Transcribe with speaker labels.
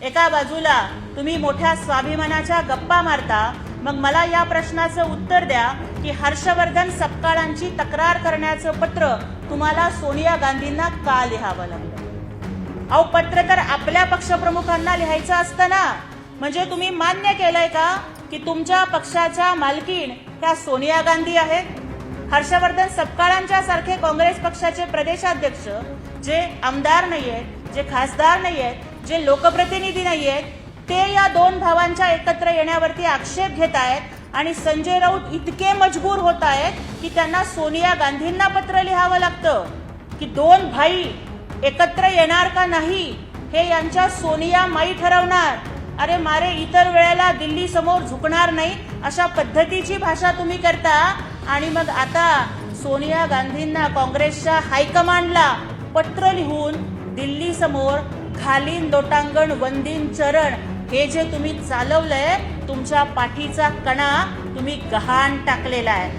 Speaker 1: एका बाजूला तुम्ही मोठ्या स्वाभिमानाच्या गप्पा मारता, मग मला या प्रश्नाचं उत्तर द्या की हर्षवर्धन सपकाळांची तक्रार करण्याचं पत्र तुम्हाला सोनिया गांधींना का लिहावं लागलं? अहो, पत्र तर आपल्या पक्षप्रमुखांना लिहायचं असतं ना. म्हणजे तुम्ही मान्य केलंय का की तुमच्या पक्षाच्या मालकीण ह्या सोनिया गांधी आहेत? हर्षवर्धन सपकाळांच्या सारखे काँग्रेस पक्षाचे प्रदेशाध्यक्ष जे आमदार नाहीयेत, जे खासदार नाहीयेत, जे लोकप्रतिनिधी नाहीयेत, ते या दोन भावांच्या एकत्र येण्यावरती आक्षेप घेत आहेत आणि संजय राऊत इतके मजबूर होत आहेत की त्यांना सोनिया गांधींना पत्र लिहावं लागतं की दोन भाई एकत्र येणार का नाही हे यांच्या सोनिया माई ठरवणार. अरे मारे, इतर वेळेला दिल्ली समोर झुकणार नाही अशा पद्धतीची भाषा तुम्ही करता आणि मग आता सोनिया गांधींना काँग्रेसच्या हायकमांडला पत्र लिहून दिल्ली समोर घालीन लोटांगण वंदीन चरण हे जे तुम्ही चालवलंय, तुमच्या पाठीचा कणा तुम्ही गहाण टाकलेला आहे.